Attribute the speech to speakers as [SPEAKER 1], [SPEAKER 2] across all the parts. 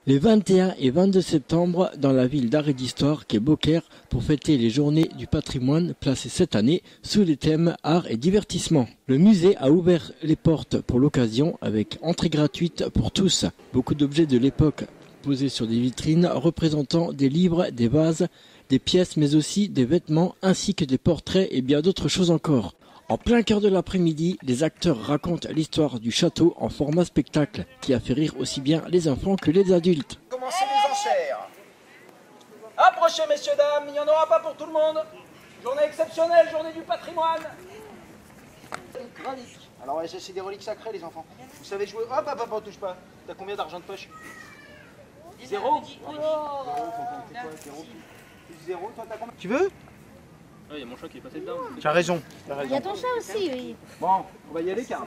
[SPEAKER 1] Les 21 et 22 septembre, dans la ville d'Arrêt d'Histoire qu'est Beaucaire, pour fêter les journées du patrimoine placées cette année sous les thèmes art et divertissement. Le musée a ouvert les portes pour l'occasion avec entrée gratuite pour tous. Beaucoup d'objets de l'époque posés sur des vitrines représentant des livres, des vases, des pièces mais aussi des vêtements ainsi que des portraits et bien d'autres choses encore. En plein cœur de l'après-midi, les acteurs racontent l'histoire du château en format spectacle, qui a fait rire aussi bien les enfants que les adultes.
[SPEAKER 2] Commencez les enchères. Approchez, messieurs, dames, il n'y en aura pas pour tout le monde. Journée exceptionnelle, journée du patrimoine. Reliques. Alors, c'est des reliques sacrées, les enfants. Vous savez jouer. Hop, hop, hop, touche pas. T'as combien d'argent de poche? Zéro. Zéro, toi, t'as combien? Tu veux?
[SPEAKER 3] Il y a mon chat qui est passé dedans.
[SPEAKER 2] Tu as raison.
[SPEAKER 4] Il y a ton chat aussi, oui.
[SPEAKER 2] Bon, on va y aller, car.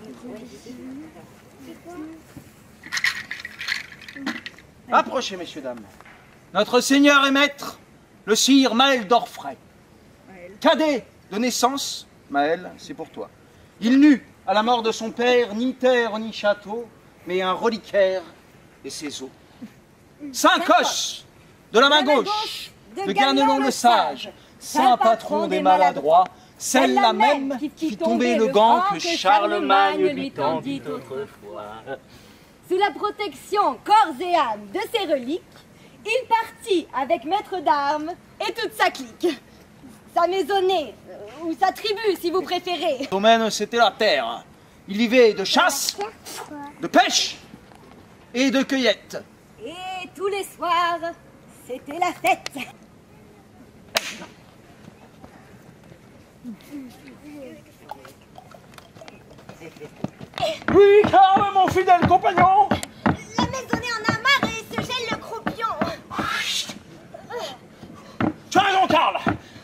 [SPEAKER 2] Approchez, messieurs, dames. Notre seigneur et maître, le sire Maël d'Orfray. Cadet de naissance, Maël, c'est pour toi. Il n'eut, à la mort de son père, ni terre ni château, mais un reliquaire et ses os. Saint Coche, de la main gauche, de Ganelon le sage, saint patron des maladroits, celle-là même qui fit tomber le gant que Charlemagne lui tendit autrefois.
[SPEAKER 4] Sous la protection corps et âme de ses reliques, il partit avec maître d'armes et toute sa clique. Sa maisonnée, ou sa tribu si vous préférez.
[SPEAKER 2] Le domaine, c'était la terre. Il vivait de chasse, de pêche et de cueillette.
[SPEAKER 4] Et tous les soirs, c'était la fête.
[SPEAKER 2] Oui, car mon fidèle compagnon.
[SPEAKER 4] La maisonnée en a marre et se gèle le croupion.
[SPEAKER 2] Tu as raison, Karl.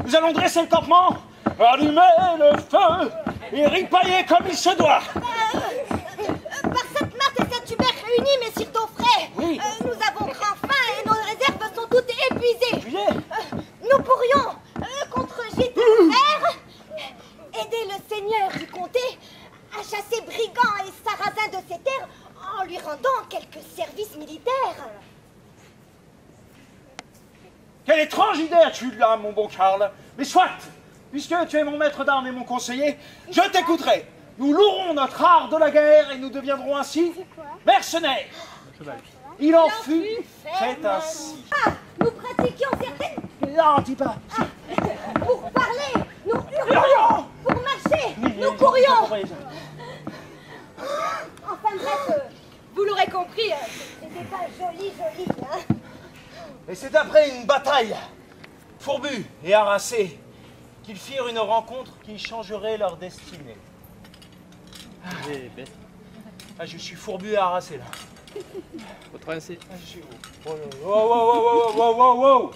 [SPEAKER 2] Nous allons dresser le campement, allumer le feu et ripailler comme il se doit.
[SPEAKER 4] Par cette marthe et cette tubercle réunis, messire Taufray,
[SPEAKER 2] Oui.
[SPEAKER 4] Nous avons grand faim et nos réserves sont toutes épuisées.
[SPEAKER 2] Épuisé?
[SPEAKER 4] Nous pourrions, contre gîte de fer, aider le seigneur du comté à chasser brigands et sarrasins de ses terres en lui rendant quelques services militaires.
[SPEAKER 2] Quelle étrange idée as-tu là, mon bon Karl. Mais soit, puisque tu es mon maître d'armes et mon conseiller, je t'écouterai. Nous louerons notre art de la guerre et nous deviendrons ainsi mercenaires. Il en fut fait ainsi.
[SPEAKER 4] Ah, nous pratiquions certaines...
[SPEAKER 2] Non, dis pas.
[SPEAKER 4] Pour parler, nous hurlions. Pour marcher, nous courions. Enfin bref, vous l'aurez compris, c'était pas joli, hein.
[SPEAKER 2] Et c'est après une bataille, fourbue et harassée, qu'ils firent une rencontre qui changerait leur destinée. Ah, je suis fourbu et harassé là.
[SPEAKER 3] Faut traverser.
[SPEAKER 2] Ah, je suis... Wow.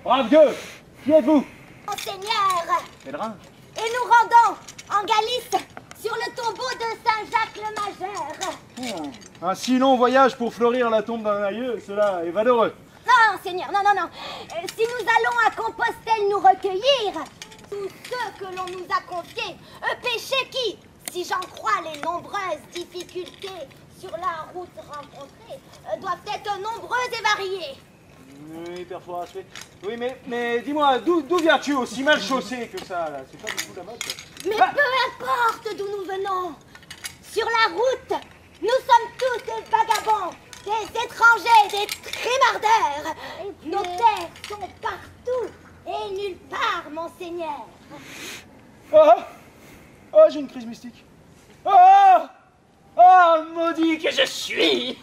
[SPEAKER 2] Brave Dieu, qui êtes-vous?
[SPEAKER 4] Monseigneur,
[SPEAKER 2] Pèlerin.
[SPEAKER 4] et nous rendons en Galice sur le tombeau de Saint-Jacques le Majeur.
[SPEAKER 2] Un si long voyage pour fleurir la tombe d'un aïeux, cela est valeureux.
[SPEAKER 4] Non, Seigneur, non. Si nous allons à Compostelle nous recueillir, tous ceux que l'on nous a confiés, péchés qui, si j'en crois les nombreuses difficultés sur la route rencontrée, doivent être nombreuses et variées.
[SPEAKER 2] Oui, Père Fouras, oui, mais dis-moi, d'où viens-tu aussi mal chaussé que ça, là? C'est pas du tout la mode, ça.
[SPEAKER 4] Mais peu importe d'où nous venons, sur la route, nous sommes tous des vagabonds, des étrangers, des trimardeurs. Nos terres sont partout et nulle part, monseigneur.
[SPEAKER 2] J'ai une crise mystique. Maudit que je suis.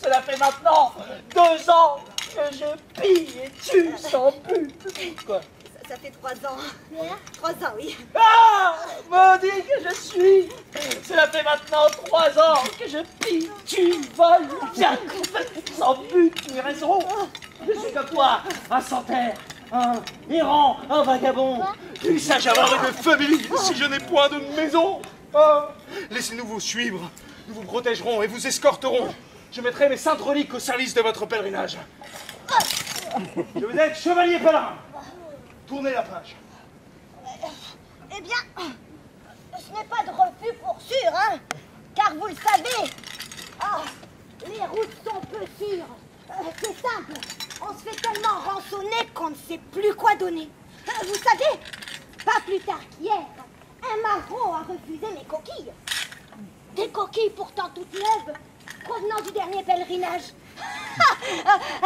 [SPEAKER 2] Cela fait maintenant 2 ans que je pille et tue sans but. Quoi?
[SPEAKER 4] Ça fait 3 ans. 3 ans, oui.
[SPEAKER 2] Maudit que je suis. Cela fait maintenant 3 ans que je pille, tue, vole, tiens, sans but ni raison. Je suis comme toi, un sans-terre, un errant, un vagabond. Puis-je avoir une famille si je n'ai point de maison? Laissez-nous vous suivre. Nous vous protégerons et vous escorterons. Je mettrai mes saintes reliques au service de votre pèlerinage. Je vous êtes chevalier pèlerin. Tournez la page.
[SPEAKER 4] Eh bien, ce n'est pas de refus pour sûr, hein, car vous le savez, les routes sont peu sûres. dire. C'est simple. On se fait tellement rançonner qu'on ne sait plus quoi donner. Vous savez, pas plus tard qu'hier, un maraud a refusé mes coquilles. Des coquilles pourtant toutes neuves, provenant du dernier pèlerinage.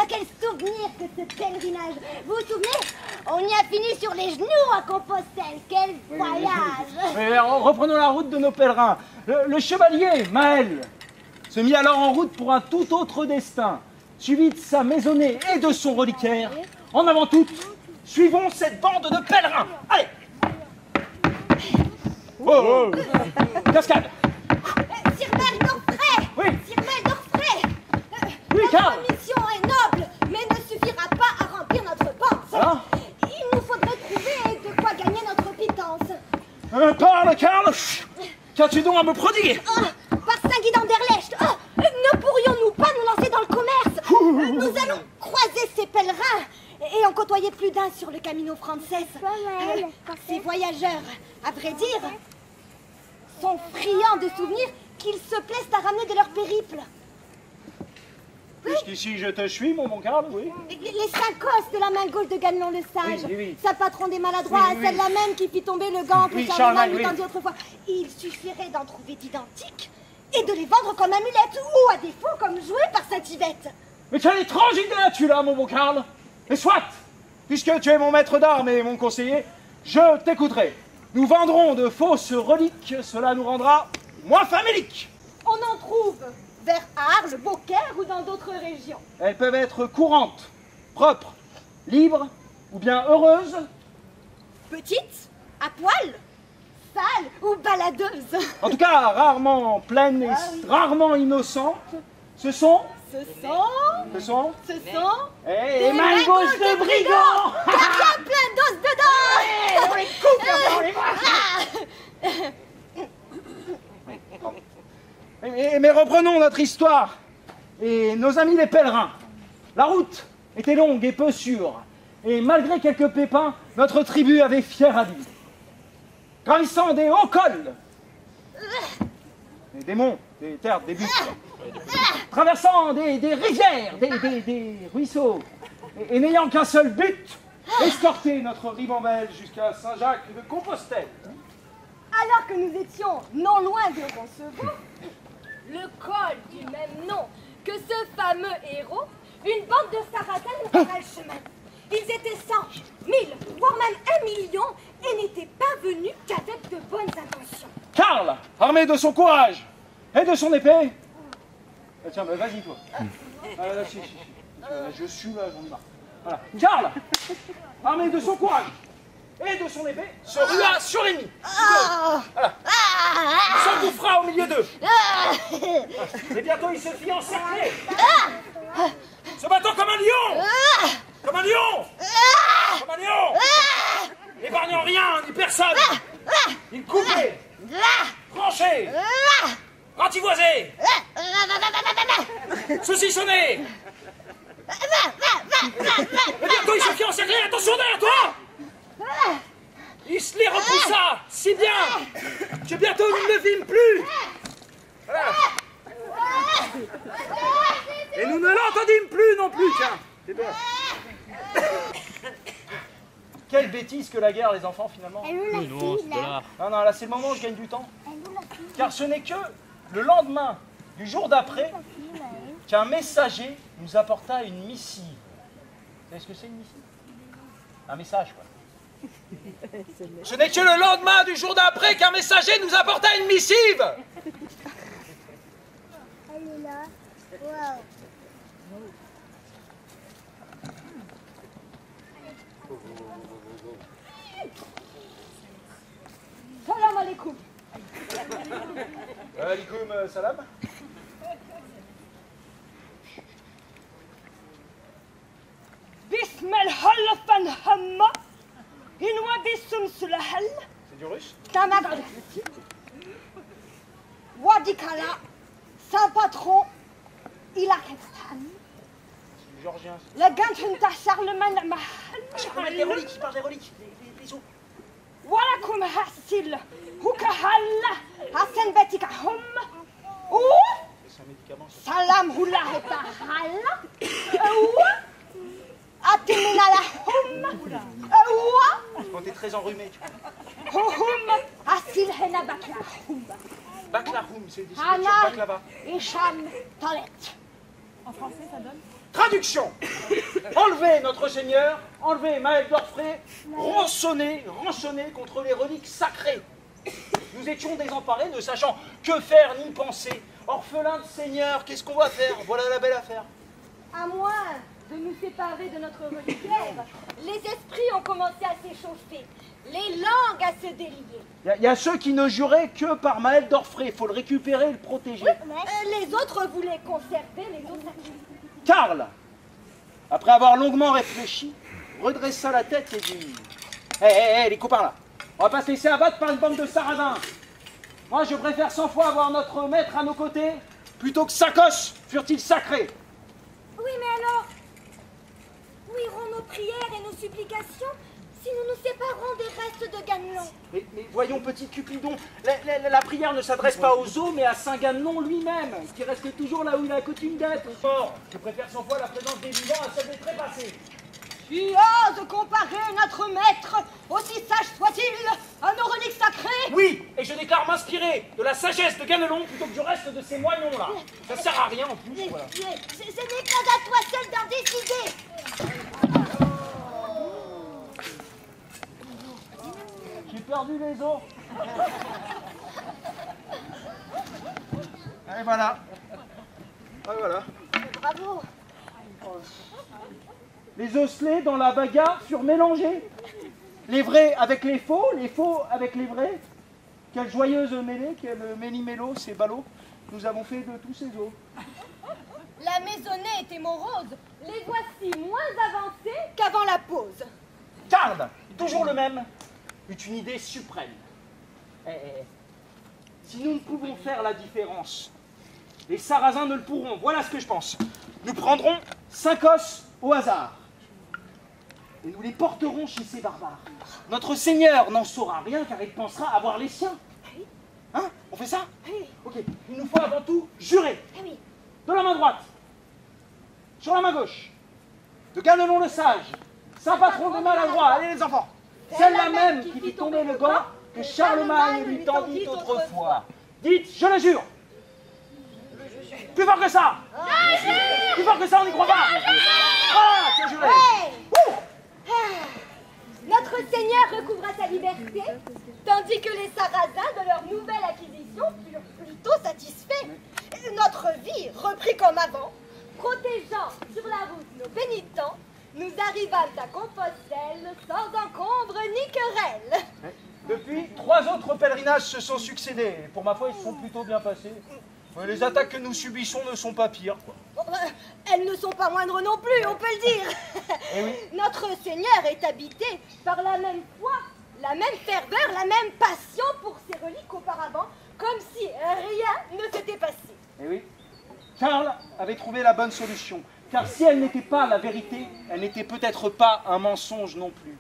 [SPEAKER 4] Quel souvenir que ce pèlerinage. Vous vous souvenez? On y a fini sur les genoux à Compostelle. Quel voyage.
[SPEAKER 2] Mais reprenons la route de nos pèlerins. Le chevalier, Maël, se mit alors en route pour un tout autre destin, suivi de sa maisonnée et de son reliquaire. En avant toutes, suivons cette bande de pèlerins. Allez. Oh, oh. Cascade.
[SPEAKER 4] Sir Merdorfray.
[SPEAKER 2] Oui.
[SPEAKER 4] Sir Merdorfray.
[SPEAKER 2] Oui, Karl.
[SPEAKER 4] Notre mission est noble, mais ne suffira pas à remplir notre panse.
[SPEAKER 2] Ah.
[SPEAKER 4] Il nous faudrait trouver de quoi gagner notre pitance.
[SPEAKER 2] Karl. Qu'as-tu donc à me prodiguer?
[SPEAKER 4] Par Saint-Guy d'Anderlecht, ne pourrions-nous pas nous lancer dans le commerce? Nous allons croiser ces pèlerins et en côtoyer plus d'un sur le Camino Frances. Ces voyageurs, à vrai dire, sont friands de souvenirs qu'ils se plaisent à ramener de leur périple.
[SPEAKER 2] Jusqu'ici, je te suis, mon bon Karl, oui.
[SPEAKER 4] Les Syncos de la main gauche de Ganelon le Sage,
[SPEAKER 2] Oui, oui.
[SPEAKER 4] sa patron des maladroits,
[SPEAKER 2] Oui, oui.
[SPEAKER 4] celle-là même qui fit tomber le gant pour
[SPEAKER 2] Oui,
[SPEAKER 4] Charlemagne,
[SPEAKER 2] Charlemagne,
[SPEAKER 4] lui
[SPEAKER 2] oui.
[SPEAKER 4] tendit autrefois. Il suffirait d'en trouver d'identiques et de les vendre comme amulettes ou à défaut comme jouets par Saint-Yvette.
[SPEAKER 2] Mais quelle étrange idée as-tu là, mon bon Karl? Et soit, puisque tu es mon maître d'armes et mon conseiller, je t'écouterai. Nous vendrons de fausses reliques, cela nous rendra moins faméliques.
[SPEAKER 4] On en trouve vers Arles, Beaucaire ou dans d'autres régions.
[SPEAKER 2] Elles peuvent être courantes, propres, libres ou bien heureuses.
[SPEAKER 4] Petites, à poil, sales ou baladeuses.
[SPEAKER 2] En tout cas, rarement pleines et rarement innocentes. Ce sont
[SPEAKER 4] Ce sont
[SPEAKER 2] les mains gauches de brigands.
[SPEAKER 4] Caca plein d'os dedans.
[SPEAKER 2] On les coupe et on les mange. Mais reprenons notre histoire et nos amis les pèlerins. La route était longue et peu sûre, et malgré quelques pépins, notre tribu avait fier habit. Gravissant des hauts cols, des monts, des terres, des buttes, traversant des rivières, des ruisseaux, et n'ayant qu'un seul but, escorter notre ribambelle jusqu'à Saint-Jacques de Compostelle.
[SPEAKER 4] Alors que nous étions non loin de Roncevaux, le col du même nom que ce fameux héros, une bande de Sarrasins nous para le chemin. Ils étaient 100, 1000, voire même 1 million et n'étaient pas venus qu'avec de bonnes intentions.
[SPEAKER 2] Karl, armé de son courage et de son épée. Ah, tiens, bah, vas-y toi. Là, si. Je suis là, j'en ai marre. Voilà. Karl, armé de son courage et de son épée, se rua sur l'ennemi. Voilà. Il s'engouffra au milieu d'eux. Et bientôt il se fit encercler. Se battant comme un lion. Comme un lion. Comme un lion. N'épargnant rien ni personne. Il coupait, tranchait, rativoisait, saucissonnait. Et bientôt il se fit encercler. Attention derrière toi. Il se les repoussa si bien que bientôt nous ne le vîmes plus. Voilà. Et nous ne l'entendîmes plus non plus, tiens. C'est bien. Quelle bêtise que la guerre, les enfants, finalement.
[SPEAKER 3] Non, c'est de l'art.
[SPEAKER 2] Non, là, c'est le moment où je gagne du temps. Car ce n'est que le lendemain du jour d'après qu'un messager nous apporta une missive. Vous savez ce que c'est une missive? Un message, quoi. Ce n'est que le lendemain du jour d'après qu'un messager nous apporta une missive.
[SPEAKER 4] Elle est là. Wow. Salam alaikum.
[SPEAKER 2] Alikoum salam.
[SPEAKER 5] Bismel Halafan Hamma, Inwa Bissum Sulahal,
[SPEAKER 2] C'est du russe?
[SPEAKER 4] Tamad Wadikala, Saint Patron, il a
[SPEAKER 2] C'est du georgien.
[SPEAKER 5] le Gantunta Charlemagne
[SPEAKER 2] Il parle des reliques, il parle des reliques. Les os.
[SPEAKER 5] Walakum Hassil, Hukahalla,
[SPEAKER 4] Hassan Betika Hum.
[SPEAKER 5] Ou
[SPEAKER 2] C'est un médicament.
[SPEAKER 5] Salam hula hetahala. Ewa. Atimina la hum. Ewa.
[SPEAKER 2] Quand t'es très enrhumé, tu vois.
[SPEAKER 5] Hum. Asil hena bakla hum.
[SPEAKER 2] Baklahoum, c'est des
[SPEAKER 5] Hana.
[SPEAKER 2] baklava.
[SPEAKER 5] Isham toilet.
[SPEAKER 2] Traduction. Enlevez notre Seigneur, enlevez Maël d'Orfray, rançonner contre les reliques sacrées. Nous étions désemparés, ne sachant que faire ni penser. Orphelins de Seigneur, qu'est-ce qu'on va faire? Voilà la belle affaire.
[SPEAKER 4] À moins de nous séparer de notre reliquaire, les esprits ont commencé à s'échauffer, les langues à se délier.
[SPEAKER 2] Il y a ceux qui ne juraient que par Maël d'Orfray. Il faut le récupérer et le protéger.
[SPEAKER 4] Les autres voulaient conserver les autres acquis.
[SPEAKER 2] Karl, après avoir longuement réfléchi, redressa la tête et dit « Hé, les copains là, on va pas se laisser abattre par une bande de sarrasins. Moi, je préfère 100 fois avoir notre maître à nos côtés plutôt que Sakos, furent-ils sacrés. »
[SPEAKER 4] Oui, mais alors, où iront nos prières et nos supplications si nous nous séparons des restes de Ganelon?
[SPEAKER 2] Mais voyons, petit Cupidon, la prière ne s'adresse pas aux eaux, mais à Saint Ganelon lui-même, qui reste toujours là où il a coutume d'être. Or, je préfère 100 fois la présence des vivants à celle des trépassés.
[SPEAKER 5] Qui ose comparer notre maître, aussi sage soit-il, à nos reliques sacrées?
[SPEAKER 2] Oui, et je déclare m'inspirer de la sagesse de Ganelon plutôt que du reste de ces moignons là. Ça sert à rien en plus, voilà.
[SPEAKER 4] Ce n'est pas à toi seul d'en décider.
[SPEAKER 2] J'ai perdu les os. Et voilà. Et voilà.
[SPEAKER 4] Bravo.
[SPEAKER 2] Les osselets dans la bagarre furent mélangés. Les vrais avec les faux avec les vrais. Quelle joyeuse mêlée, quel méli-mélo, ces ballots. Nous avons fait de tous ces os.
[SPEAKER 4] La maisonnée était morose. Les voici moins avancés qu'avant la pause.
[SPEAKER 2] Karl, toujours le même, eut une idée suprême. Si nous ne pouvons faire la différence, les Sarrasins ne le pourront. Voilà ce que je pense. Nous prendrons 5 os au hasard. Et nous les porterons chez ces barbares. Notre Seigneur n'en saura rien car il pensera avoir les siens. Hein? On fait ça? Ok. Il nous faut avant tout jurer. De la main droite. Sur la main gauche. De Ganelon le sage. Saint patron des maladroits. Allez les enfants. Celle-là même qui fit tomber le gant que Charlemagne lui tendit autrefois. Dites, je le jure. Plus fort que ça. Plus fort que ça, on n'y croit pas. Voilà, c'est juré.
[SPEAKER 4] Notre Seigneur recouvra sa liberté, tandis que les Sarrasins, de leur nouvelle acquisition, furent plutôt satisfaits. Notre vie reprit comme avant, protégeant sur la route nos pénitents, nous arrivâmes à Compostelle sans encombre ni querelle.
[SPEAKER 2] Depuis, 3 autres pèlerinages se sont succédés. Pour ma foi, ils se sont plutôt bien passés. Les attaques que nous subissons ne sont pas pires, quoi.
[SPEAKER 4] Elles ne sont pas moindres non plus, on peut le dire.
[SPEAKER 2] Eh oui.
[SPEAKER 4] Notre Seigneur est habité par la même foi, la même ferveur, la même passion pour ses reliques qu'auparavant, comme si rien ne s'était passé.
[SPEAKER 2] Eh oui. Karl avait trouvé la bonne solution. Car si elle n'était pas la vérité, elle n'était peut-être pas un mensonge non plus.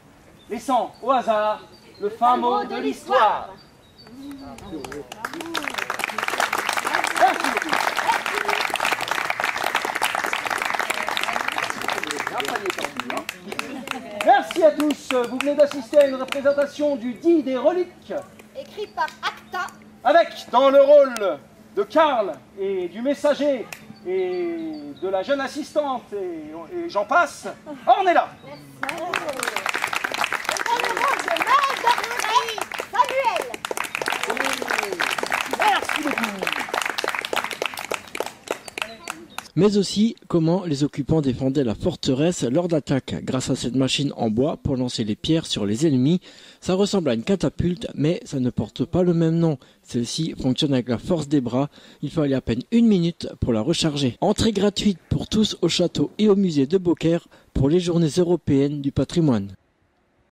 [SPEAKER 2] Laissant au hasard le fin mot de l'histoire. Merci à tous. Vous venez d'assister à une représentation du dit des reliques.
[SPEAKER 4] Écrit par Acta.
[SPEAKER 2] Avec, dans le rôle de Karl et du messager et de la jeune assistante et j'en passe, Ornella.
[SPEAKER 4] Samuel.
[SPEAKER 2] Merci beaucoup.
[SPEAKER 1] Mais aussi comment les occupants défendaient la forteresse lors d'attaques. Grâce à cette machine en bois pour lancer les pierres sur les ennemis, ça ressemble à une catapulte, mais ça ne porte pas le même nom. Celle-ci fonctionne avec la force des bras. Il fallait à peine 1 minute pour la recharger. Entrée gratuite pour tous au château et au musée de Beaucaire pour les journées européennes du patrimoine.